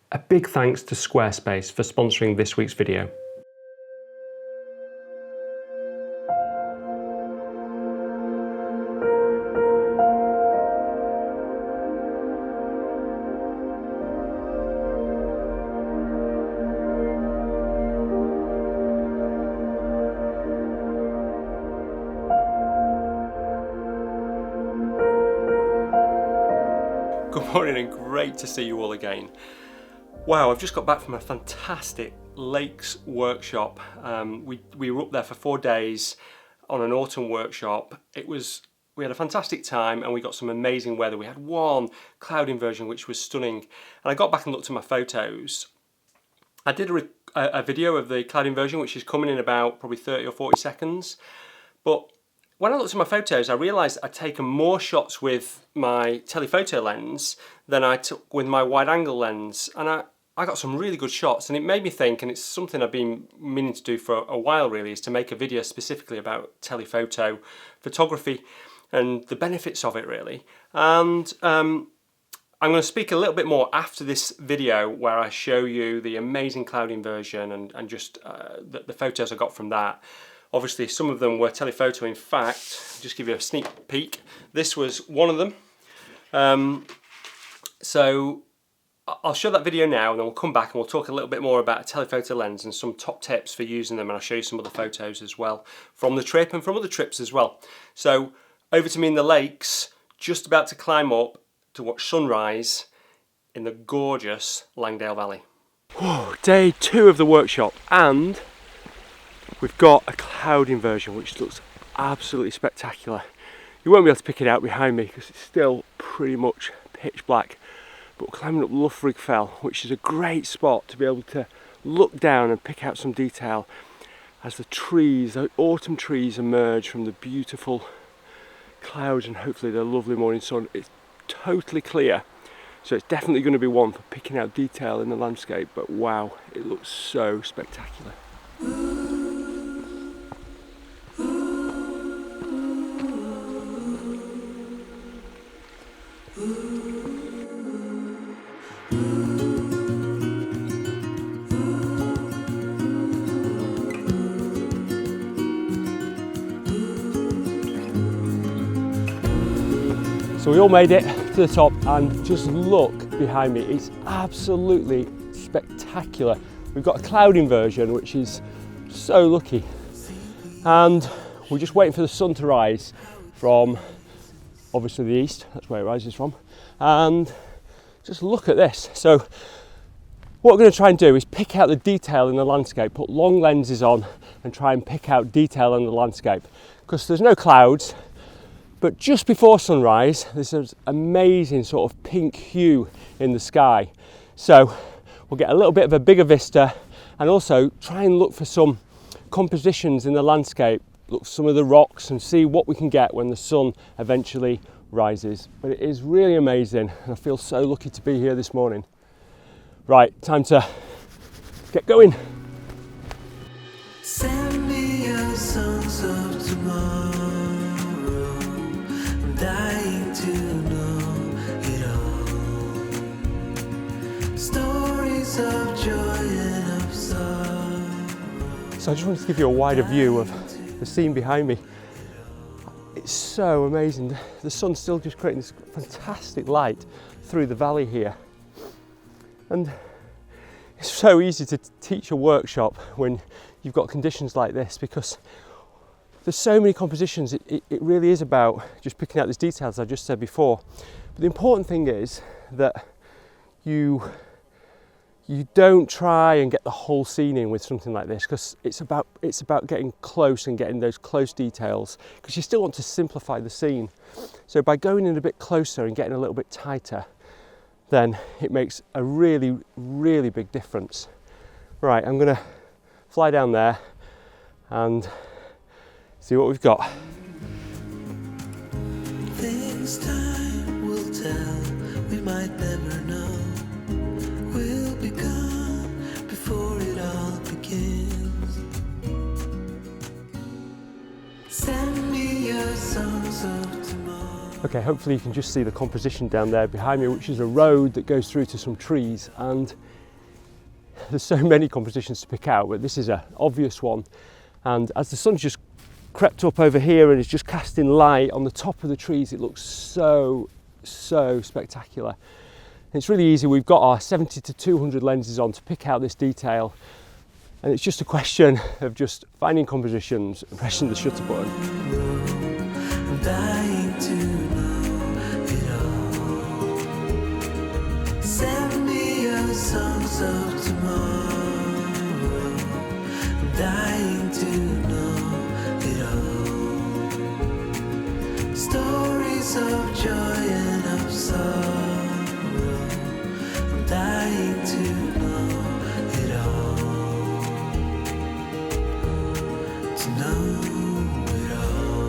A big thanks to Squarespace for sponsoring this week's video. Good morning and great to see you all again. Wow, I've just got back from a fantastic lakes workshop. We were up there for 4 days on an autumn workshop. We had a fantastic time and we got some amazing weather. We had one cloud inversion which was stunning. And I got back and looked at my photos. I did a video of the cloud inversion which is coming in about probably 30 or 40 seconds. But when I looked at my photos, I realised I'd taken more shots with my telephoto lens than I took with my wide angle lens. And I got some really good shots, and it made me think, and it's something I've been meaning to do for a while really, is to make a video specifically about telephoto photography and the benefits of it really. And I'm going to speak a little bit more after this video where I show you the amazing cloud inversion and just the photos I got from that. Obviously some of them were telephoto. In fact, I'll just give you a sneak peek. This was one of them. So I'll show that video now and then we'll come back and we'll talk a little bit more about a telephoto lens and some top tips for using them, and I'll show you some other photos as well from the trip and from other trips as well. So over to me in the lakes, just about to climb up to watch sunrise in the gorgeous Langdale Valley. Whoa, day 2 of the workshop, and we've got a cloud inversion which looks absolutely spectacular. You won't be able to pick it out behind me because it's still pretty much pitch black. But we're climbing up Loughrig Fell, which is a great spot to be able to look down and pick out some detail as the trees, the autumn trees, emerge from the beautiful clouds and hopefully the lovely morning sun. It's totally clear, so it's definitely going to be one for picking out detail in the landscape, but wow, it looks so spectacular. So we all made it to the top, and just look behind me, it's absolutely spectacular. We've got a cloud inversion which is so lucky, and we're just waiting for the sun to rise from obviously the east, that's where it rises from, and just look at this. So what we're going to try and do is pick out the detail in the landscape, put long lenses on and try and pick out detail in the landscape, because there's no clouds. But just before sunrise, there's this amazing sort of pink hue in the sky. So we'll get a little bit of a bigger vista and also try and look for some compositions in the landscape, look for some of the rocks and see what we can get when the sun eventually rises. But it is really amazing and I feel so lucky to be here this morning. Right, time to get going. Send me your songs of tomorrow. Dying to know it all. Stories of joy and of sorrow. So I just wanted to give you a wider view of the scene behind me. It's so amazing. The sun's still just creating this fantastic light through the valley here. And it's so easy to teach a workshop when you've got conditions like this, because there's so many compositions. It really is about just picking out these details I just said before. But the important thing is that you don't try and get the whole scene in with something like this, because it's about getting close and getting those close details, because you still want to simplify the scene. So by going in a bit closer and getting a little bit tighter, then it makes a really, really big difference. Right, I'm gonna fly down there and see what we've got. Things time will tell, we might never know. We'll be gone before it all begins. Send me your songs of tomorrow. Okay, hopefully you can just see the composition down there behind me, which is a road that goes through to some trees, and there's so many compositions to pick out, but this is an obvious one. And as the sun's just crept up over here and is just casting light on the top of the trees, it looks so spectacular. And it's really easy. We've got our 70 to 200 lenses on to pick out this detail, and it's just a question of just finding compositions and pressing the shutter button. I'm dying to know it all. Send me your songs of tomorrow. I'm dying to know it all. Stories of joy and of sorrow. I'm dying to know it all. To know.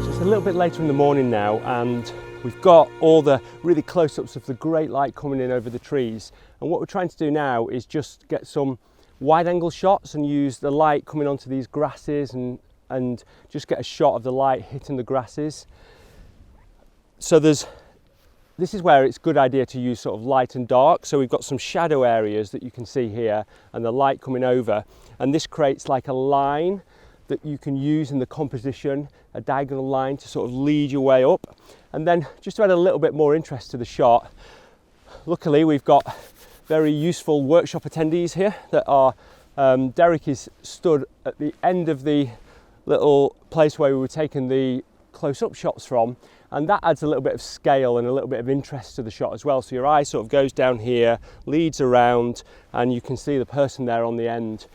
It's a little bit later in the morning now, and we've got all the really close-ups of the great light coming in over the trees, and what we're trying to do now is just get some wide-angle shots and use the light coming onto these grasses and just get a shot of the light hitting the grasses. So this is where it's a good idea to use sort of light and dark. So we've got some shadow areas that you can see here and the light coming over, and this creates like a line that you can use in the composition, a diagonal line to sort of lead your way up. And then just to add a little bit more interest to the shot, luckily we've got very useful workshop attendees here that are, Derek is stood at the end of the little place where we were taking the close-up shots from, and that adds a little bit of scale and a little bit of interest to the shot as well. So your eye sort of goes down here, leads around, and you can see the person there on the end.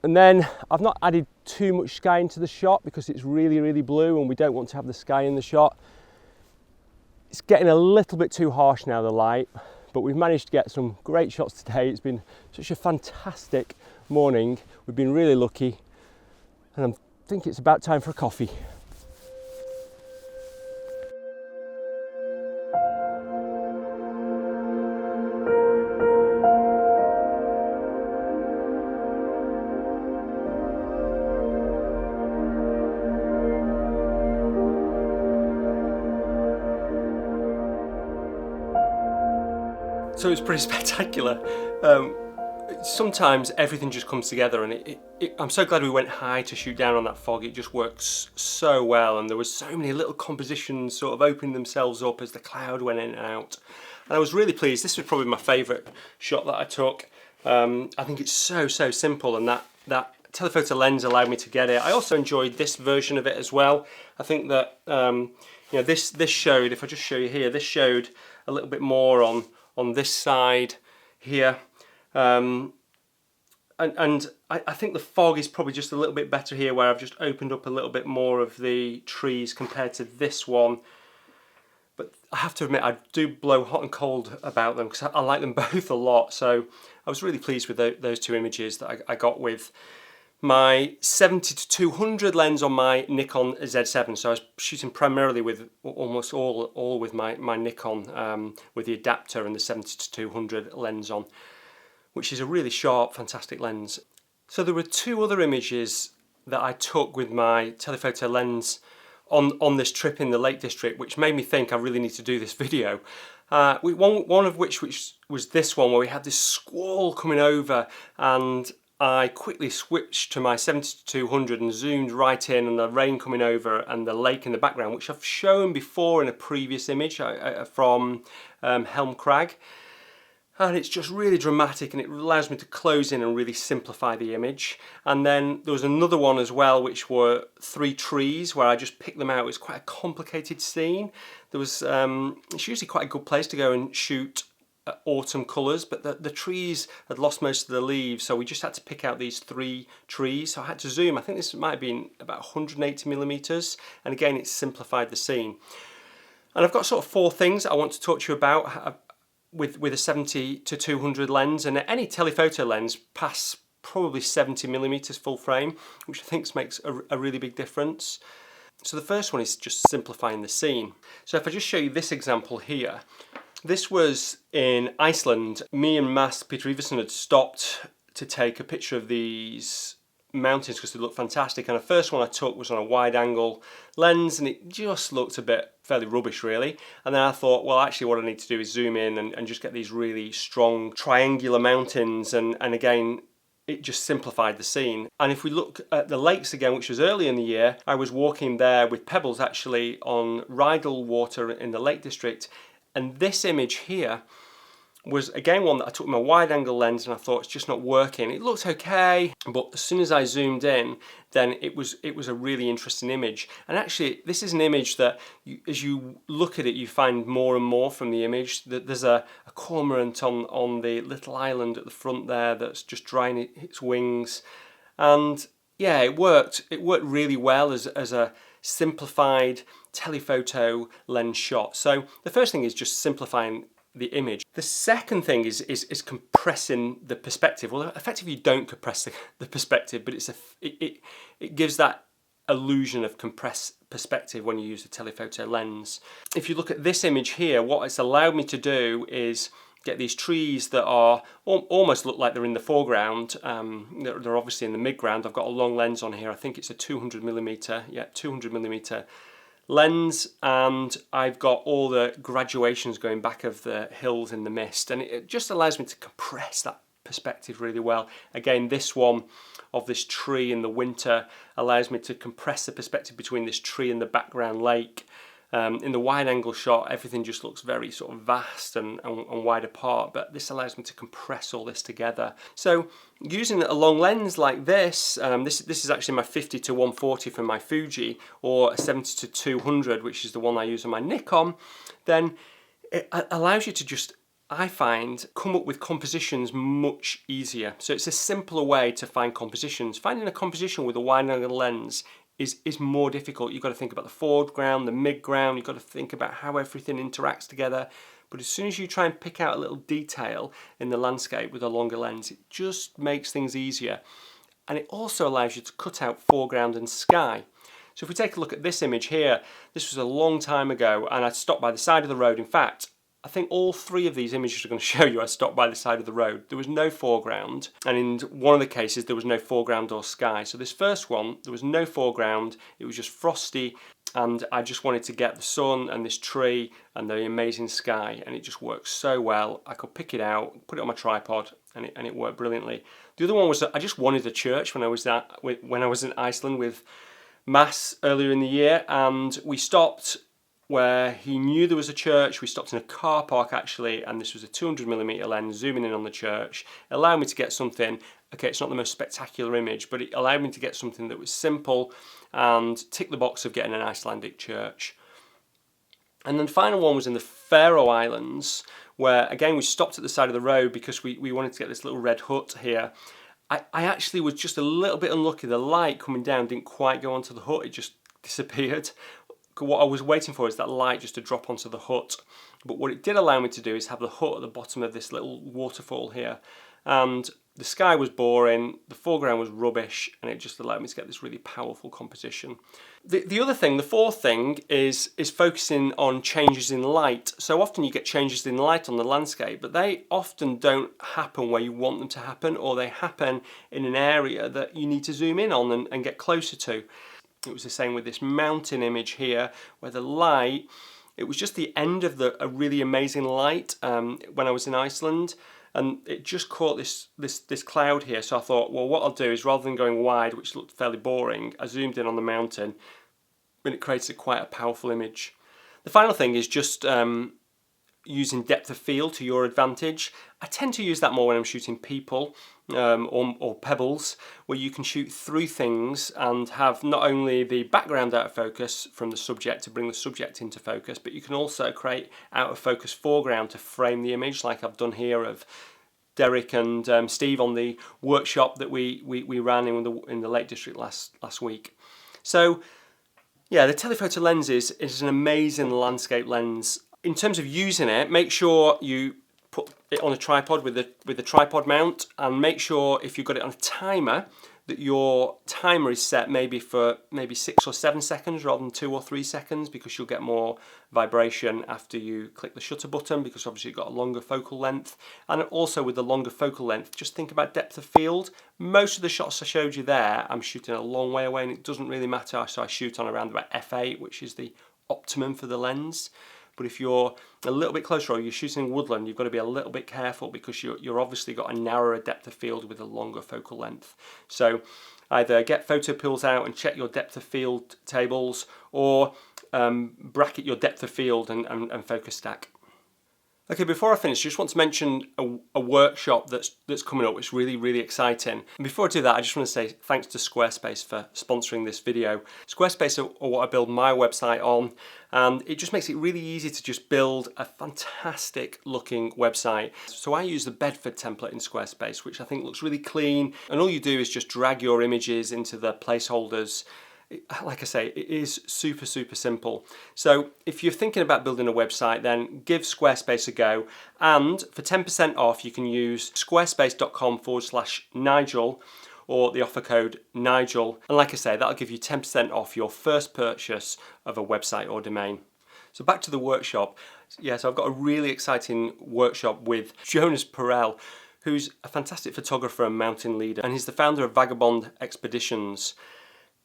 And then I've not added too much sky into the shot because it's really blue and we don't want to have the sky in the shot. It's getting a little bit too harsh now, the light, but we've managed to get some great shots today. It's been such a fantastic morning. We've been really lucky, and I think it's about time for a coffee. So it's pretty spectacular. Sometimes everything just comes together, and I'm so glad we went high to shoot down on that fog. It just works so well, and there was so many little compositions sort of opening themselves up as the cloud went in and out. And I was really pleased. This was probably my favourite shot that I took. I think it's so simple, and that telephoto lens allowed me to get it. I also enjoyed this version of it as well. I think that you know, this showed, if I just show you here, this showed a little bit more on this side here, and I think the fog is probably just a little bit better here, where I've just opened up a little bit more of the trees compared to this one. But I have to admit, I do blow hot and cold about them because I like them both a lot. So I was really pleased with those two images that I got with my 70 to 200 lens on my Nikon Z7. So I was shooting primarily with almost all with my Nikon, with the adapter and the 70 to 200 lens on, which is a really sharp, fantastic lens. So there were two other images that I took with my telephoto lens on this trip in the Lake District, which made me think I really need to do this video. One of which was this one, where we had this squall coming over, and I quickly switched to my 70 to 200 and zoomed right in, and the rain coming over and the lake in the background, which I've shown before in a previous image from Helm Crag. And it's just really dramatic, and it allows me to close in and really simplify the image. And then there was another one as well, which were 3 trees, where I just picked them out. It was quite a complicated scene. There was it's usually quite a good place to go and shoot autumn colours, but the trees had lost most of the leaves, so we just had to pick out these 3 trees. So I had to zoom. I think this might have been about 180mm, and again, it simplified the scene. And I've got sort of 4 things I want to talk to you about with a 70 to 200 lens, and any telephoto lens past probably 70mm full frame, which I think makes a really big difference. So the first one is just simplifying the scene. So if I just show you this example here, this was in Iceland. Me and Mas Peter Iversen had stopped to take a picture of these mountains because they look fantastic, and the first one I took was on a wide angle lens and it just looked a bit fairly rubbish really. And then I thought, well, actually what I need to do is zoom in and just get these really strong triangular mountains, and again it just simplified the scene. And if we look at the lakes again, which was early in the year, I was walking there with pebbles actually on Rydal water in the Lake District, and this image here was again one that I took with my wide angle lens and I thought it's just not working. It looked okay, but as soon as I zoomed in, then it was a really interesting image. And actually this is an image that as you look at it, you find more and more from the image. That there's a cormorant on the little island at the front there that's just drying its wings. And yeah, it worked really well as a simplified telephoto lens shot. So the first thing is just simplifying the image. The second thing is compressing the perspective. Well, effectively you don't compress the perspective, but it gives that illusion of compressed perspective when you use the telephoto lens. If you look at this image here, what it's allowed me to do is get these trees that are almost look like they're in the foreground. They're obviously in the midground. I've got a long lens on here. I think it's a 200mm lens, and I've got all the graduations going back of the hills in the mist, and it just allows me to compress that perspective really well. Again, this one of this tree in the winter allows me to compress the perspective between this tree and the background lake. In the wide angle shot, everything just looks very sort of vast and wide apart, but this allows me to compress all this together. So using a long lens like this, this is actually my 50 to 140 from my Fuji, or a 70 to 200, which is the one I use on my Nikon, then it allows you to just, I find, come up with compositions much easier. So it's a simpler way to find compositions. Finding a composition with a wide angle lens is more difficult. You've got to think about the foreground, the midground, you've got to think about how everything interacts together. But as soon as you try and pick out a little detail in the landscape with a longer lens, it just makes things easier. And it also allows you to cut out foreground and sky. So if we take a look at this image here, this was a long time ago and I stopped by the side of the road. In fact, I think all three of these images are going to show you I stopped by the side of the road. There was no foreground, and in one of the cases there was no foreground or sky. So this first one, there was no foreground, it was just frosty, and I just wanted to get the sun and this tree and the amazing sky, and it just worked so well. I could pick it out, put it on my tripod, and it worked brilliantly. The other one was that I just wanted a church when I was in Iceland with Mass earlier in the year, and we stopped where he knew there was a church. We stopped in a car park actually, and this was a 200mm lens zooming in on the church. It allowed me to get something, okay, it's not the most spectacular image, but it allowed me to get something that was simple and tick the box of getting an Icelandic church. And then the final one was in the Faroe Islands, where again we stopped at the side of the road because we wanted to get this little red hut here. I actually was just a little bit unlucky. The light coming down didn't quite go onto the hut, it just disappeared. What I was waiting for is that light just to drop onto the hut. But what it did allow me to do is have the hut at the bottom of this little waterfall here. And the sky was boring, the foreground was rubbish, and it just allowed me to get this really powerful composition. The other thing, the fourth thing, is focusing on changes in light. So often you get changes in light on the landscape, but they often don't happen where you want them to happen, or they happen in an area that you need to zoom in on and get closer to. It was the same with this mountain image here, where the light, it was just the end of a really amazing light when I was in Iceland, and it just caught this cloud here. So I thought, well, what I'll do is, rather than going wide, which looked fairly boring, I zoomed in on the mountain, and it created quite a powerful image. The final thing is just using depth of field to your advantage. I tend to use that more when I'm shooting people or pebbles, where you can shoot through things and have not only the background out of focus from the subject to bring the subject into focus, but you can also create out of focus foreground to frame the image, like I've done here of Derek and Steve on the workshop that we ran in the Lake District last week. So yeah, the telephoto lens is an amazing landscape lens. In terms of using it, make sure you put it on a tripod with the tripod mount, and make sure if you've got it on a timer that your timer is set maybe for 6 or 7 seconds rather than 2 or 3 seconds, because you'll get more vibration after you click the shutter button, because obviously you've got a longer focal length. And also with the longer focal length, just think about depth of field. Most of the shots I showed you there, I'm shooting a long way away and it doesn't really matter, so I shoot on around about f8, which is the optimum for the lens. But if you're a little bit closer or you're shooting in woodland, you've got to be a little bit careful, because you're obviously got a narrower depth of field with a longer focal length. So either get photo pills out and check your depth of field tables, or bracket your depth of field and focus stack. Okay, before I finish, just want to mention a workshop that's coming up. It's really exciting. And before I do that, I just want to say thanks to Squarespace for sponsoring this video. Squarespace are what I build my website on, and it just makes it really easy to just build a fantastic looking website. So I use the Bedford template in Squarespace, which I think looks really clean, and all you do is just drag your images into the placeholders. Like I say, it is super simple. So if you're thinking about building a website, then give Squarespace a go. And for 10% off, you can use squarespace.com/Nigel or the offer code Nigel. And like I say, that'll give you 10% off your first purchase of a website or domain. So back to the workshop. Yeah, so I've got a really exciting workshop with Jonas Perel, who's a fantastic photographer and mountain leader. And he's the founder of Vagabond Expeditions.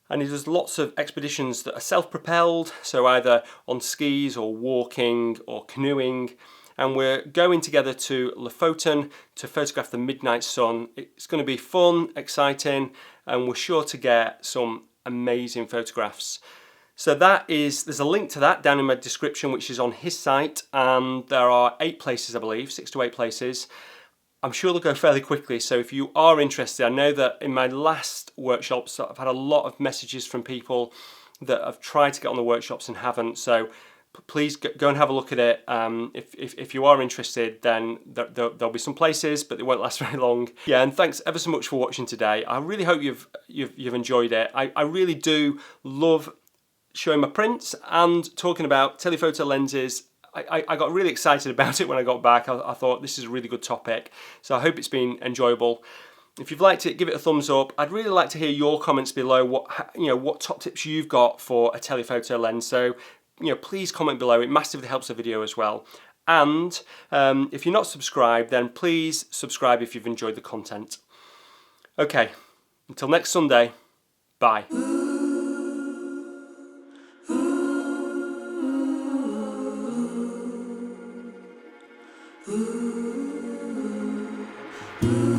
And he does lots of expeditions that are self-propelled, so either on skis or walking or canoeing. And we're going together to Lofoten to photograph the midnight sun. It's going to be fun, exciting, and we're sure to get some amazing photographs. So there's a link to that down in my description, which is on his site, and there are 8 places, I believe, 6 to 8 places. I'm sure they'll go fairly quickly, so if you are interested, I know that in my last workshops I've had a lot of messages from people that have tried to get on the workshops and haven't, so please go and have a look at it. If you are interested, then there'll be some places, but they won't last very long. Yeah, and thanks ever so much for watching today. I really hope you've enjoyed it. I really do love showing my prints and talking about telephoto lenses. I got really excited about it when I got back. I thought this is a really good topic, so I hope it's been enjoyable. If you've liked it, give it a thumbs up. I'd really like to hear your comments below. What top tips you've got for a telephoto lens. So please comment below. It massively helps the video as well. And if you're not subscribed, then please subscribe if you've enjoyed the content. Okay, until next Sunday. Bye. Ooh.